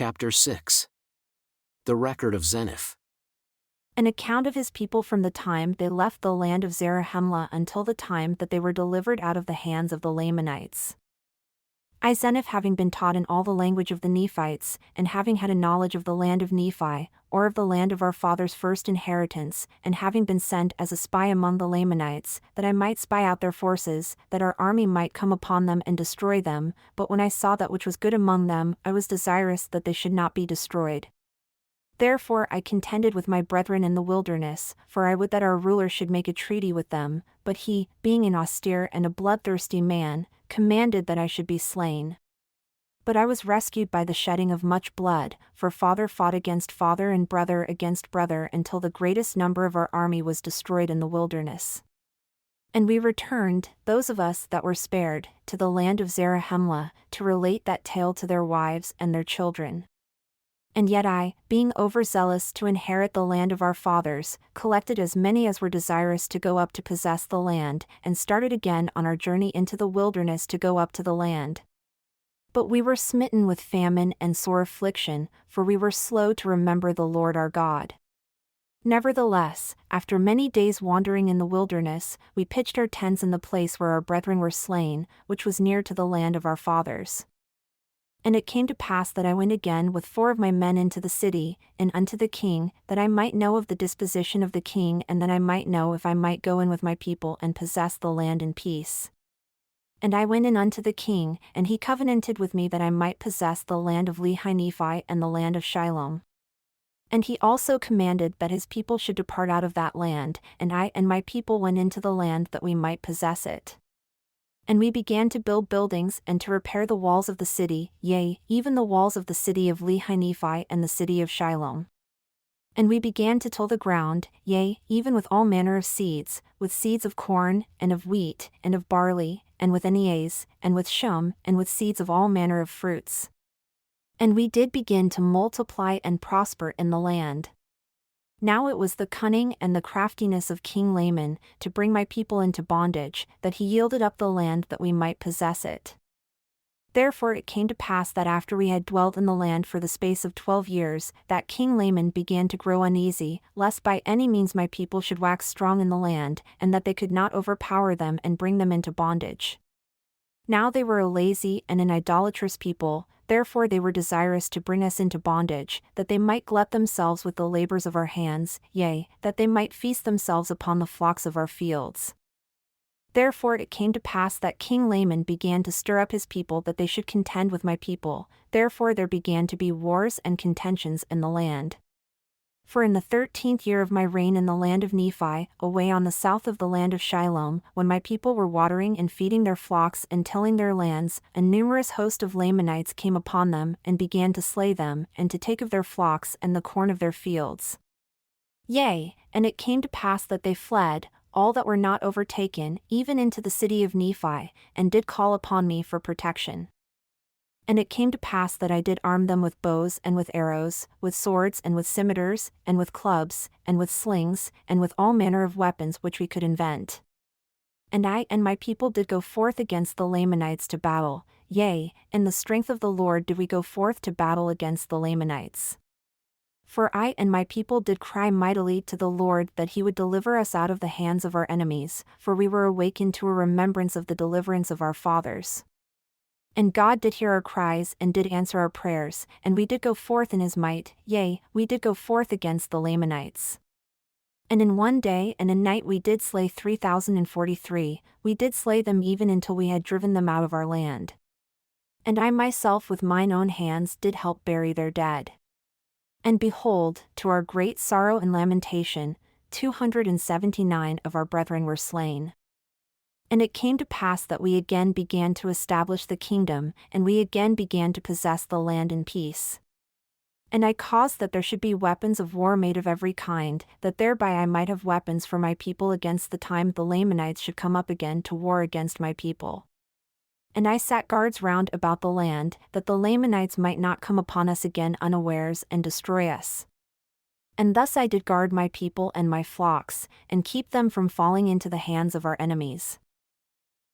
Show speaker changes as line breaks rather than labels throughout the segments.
Chapter 6. The Record of Zeniff.
An account of his people from the time they left the land of Zarahemla until the time that they were delivered out of the hands of the Lamanites. I Zeniff, having been taught in all the language of the Nephites, and having had a knowledge of the land of Nephi, or of the land of our fathers' first inheritance, and having been sent as a spy among the Lamanites, that I might spy out their forces, that our army might come upon them and destroy them, but when I saw that which was good among them, I was desirous that they should not be destroyed. Therefore I contended with my brethren in the wilderness, for I would that our ruler should make a treaty with them, but he, being an austere and a bloodthirsty man, commanded that I should be slain. But I was rescued by the shedding of much blood, for father fought against father and brother against brother until the greatest number of our army was destroyed in the wilderness. And we returned, those of us that were spared, to the land of Zarahemla, to relate that tale to their wives and their children. And yet I, being overzealous to inherit the land of our fathers, collected as many as were desirous to go up to possess the land, and started again on our journey into the wilderness to go up to the land. But we were smitten with famine and sore affliction, for we were slow to remember the Lord our God. Nevertheless, after many days wandering in the wilderness, we pitched our tents in the place where our brethren were slain, which was near to the land of our fathers. And it came to pass that I went again with 4 of my men into the city, and unto the king, that I might know of the disposition of the king, and that I might know if I might go in with my people and possess the land in peace. And I went in unto the king, and he covenanted with me that I might possess the land of Lehi-Nephi and the land of Shilom. And he also commanded that his people should depart out of that land, and I and my people went into the land that we might possess it. And we began to build buildings and to repair the walls of the city, yea, even the walls of the city of Lehi-Nephi and the city of Shilom. And we began to till the ground, yea, even with all manner of seeds, with seeds of corn, and of wheat, and of barley, and with anies, and with shum, and with seeds of all manner of fruits. And we did begin to multiply and prosper in the land. Now it was the cunning and the craftiness of King Laman, to bring my people into bondage, that he yielded up the land that we might possess it. Therefore it came to pass that after we had dwelt in the land for the space of 12 years, that King Laman began to grow uneasy, lest by any means my people should wax strong in the land, and that they could not overpower them and bring them into bondage. Now they were a lazy and an idolatrous people, therefore they were desirous to bring us into bondage, that they might glut themselves with the labors of our hands, yea, that they might feast themselves upon the flocks of our fields. Therefore it came to pass that King Laman began to stir up his people that they should contend with my people, therefore there began to be wars and contentions in the land. For in the 13th year of my reign in the land of Nephi, away on the south of the land of Shilom, when my people were watering and feeding their flocks and tilling their lands, a numerous host of Lamanites came upon them, and began to slay them, and to take of their flocks and the corn of their fields. Yea, and it came to pass that they fled, all that were not overtaken, even into the city of Nephi, and did call upon me for protection. And it came to pass that I did arm them with bows and with arrows, with swords and with scimitars, and with clubs, and with slings, and with all manner of weapons which we could invent. And I and my people did go forth against the Lamanites to battle, yea, in the strength of the Lord did we go forth to battle against the Lamanites. For I and my people did cry mightily to the Lord that he would deliver us out of the hands of our enemies, for we were awakened to a remembrance of the deliverance of our fathers. And God did hear our cries and did answer our prayers, and we did go forth in his might, yea, we did go forth against the Lamanites. And in one day and a night we did slay 3,043, we did slay them even until we had driven them out of our land. And I myself with mine own hands did help bury their dead. And behold, to our great sorrow and lamentation, 279 of our brethren were slain. And it came to pass that we again began to establish the kingdom, and we again began to possess the land in peace. And I caused that there should be weapons of war made of every kind, that thereby I might have weapons for my people against the time the Lamanites should come up again to war against my people. And I set guards round about the land, that the Lamanites might not come upon us again unawares and destroy us. And thus I did guard my people and my flocks, and keep them from falling into the hands of our enemies.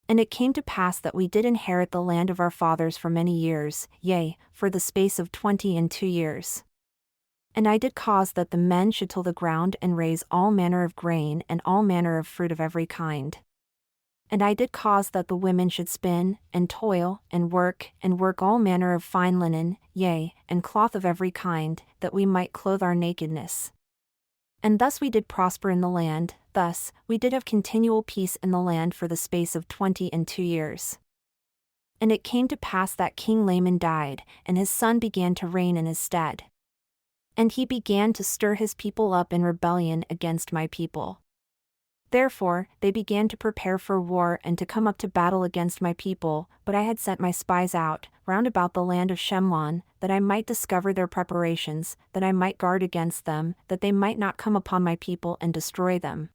And it came to pass that we did inherit the land of our fathers for many years, yea, for the space of 22 years. And I did cause that the men should till the ground and raise all manner of grain and all manner of fruit of every kind. And I did cause that the women should spin, and toil, and work all manner of fine linen, yea, and cloth of every kind, that we might clothe our nakedness. And thus we did prosper in the land, thus we did have continual peace in the land for the space of 22 years. And it came to pass that King Laman died, and his son began to reign in his stead. And he began to stir his people up in rebellion against my people. Therefore, they began to prepare for war and to come up to battle against my people, but I had sent my spies out, round about the land of Shemlon, that I might discover their preparations, that I might guard against them, that they might not come upon my people and destroy them.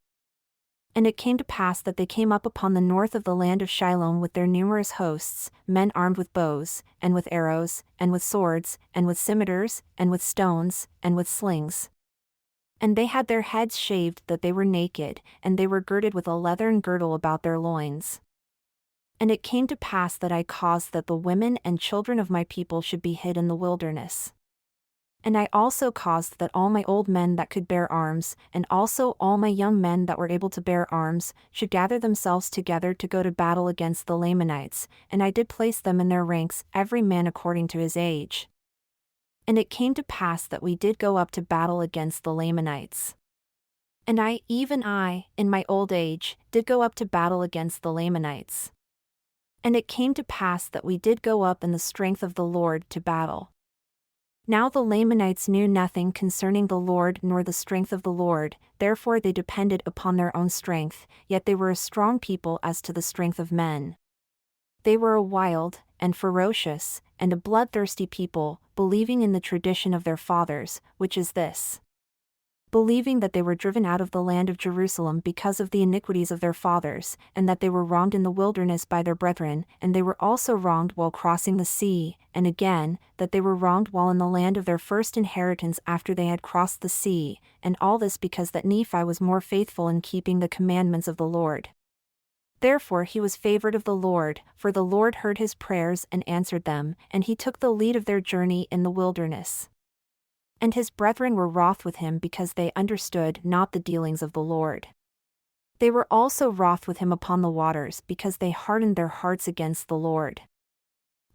And it came to pass that they came up upon the north of the land of Shiloh with their numerous hosts, men armed with bows, and with arrows, and with swords, and with scimitars, and with stones, and with slings. And they had their heads shaved that they were naked, and they were girded with a leathern girdle about their loins. And it came to pass that I caused that the women and children of my people should be hid in the wilderness. And I also caused that all my old men that could bear arms, and also all my young men that were able to bear arms, should gather themselves together to go to battle against the Lamanites, and I did place them in their ranks, every man according to his age. And it came to pass that we did go up to battle against the Lamanites. And I, even I, in my old age, did go up to battle against the Lamanites. And it came to pass that we did go up in the strength of the Lord to battle. Now the Lamanites knew nothing concerning the Lord nor the strength of the Lord, therefore they depended upon their own strength, yet they were a strong people as to the strength of men. They were a wild, and ferocious, and a bloodthirsty people, believing in the tradition of their fathers, which is this: believing that they were driven out of the land of Jerusalem because of the iniquities of their fathers, and that they were wronged in the wilderness by their brethren, and they were also wronged while crossing the sea, and again, that they were wronged while in the land of their first inheritance after they had crossed the sea, and all this because that Nephi was more faithful in keeping the commandments of the Lord. Therefore he was favored of the Lord, for the Lord heard his prayers and answered them, and he took the lead of their journey in the wilderness. And his brethren were wroth with him because they understood not the dealings of the Lord. They were also wroth with him upon the waters because they hardened their hearts against the Lord.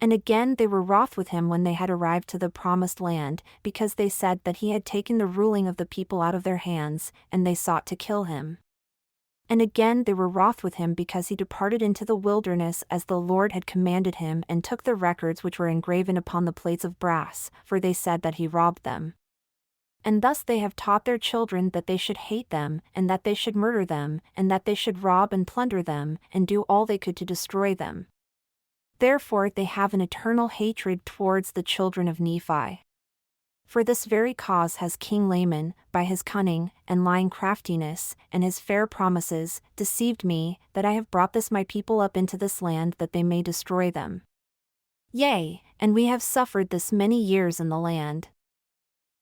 And again they were wroth with him when they had arrived to the promised land, because they said that he had taken the ruling of the people out of their hands, and they sought to kill him. And again they were wroth with him because he departed into the wilderness as the Lord had commanded him and took the records which were engraven upon the plates of brass, for they said that he robbed them. And thus they have taught their children that they should hate them, and that they should murder them, and that they should rob and plunder them, and do all they could to destroy them. Therefore they have an eternal hatred towards the children of Nephi. For this very cause has King Laman, by his cunning, and lying craftiness, and his fair promises, deceived me, that I have brought this my people up into this land that they may destroy them. Yea, and we have suffered this many years in the land.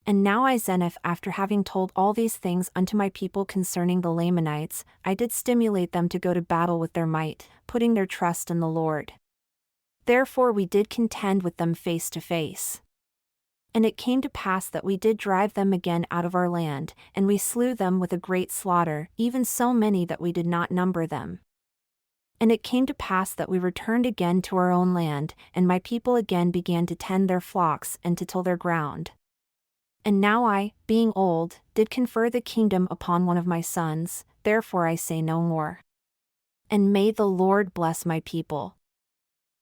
And now I Zeniff, after having told all these things unto my people concerning the Lamanites, I did stimulate them to go to battle with their might, putting their trust in the Lord. Therefore we did contend with them face to face. And it came to pass that we did drive them again out of our land, and we slew them with a great slaughter, even so many that we did not number them. And it came to pass that we returned again to our own land, and my people again began to tend their flocks and to till their ground. And now I, being old, did confer the kingdom upon one of my sons, therefore I say no more. And may the Lord bless my people.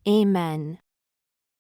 Amen.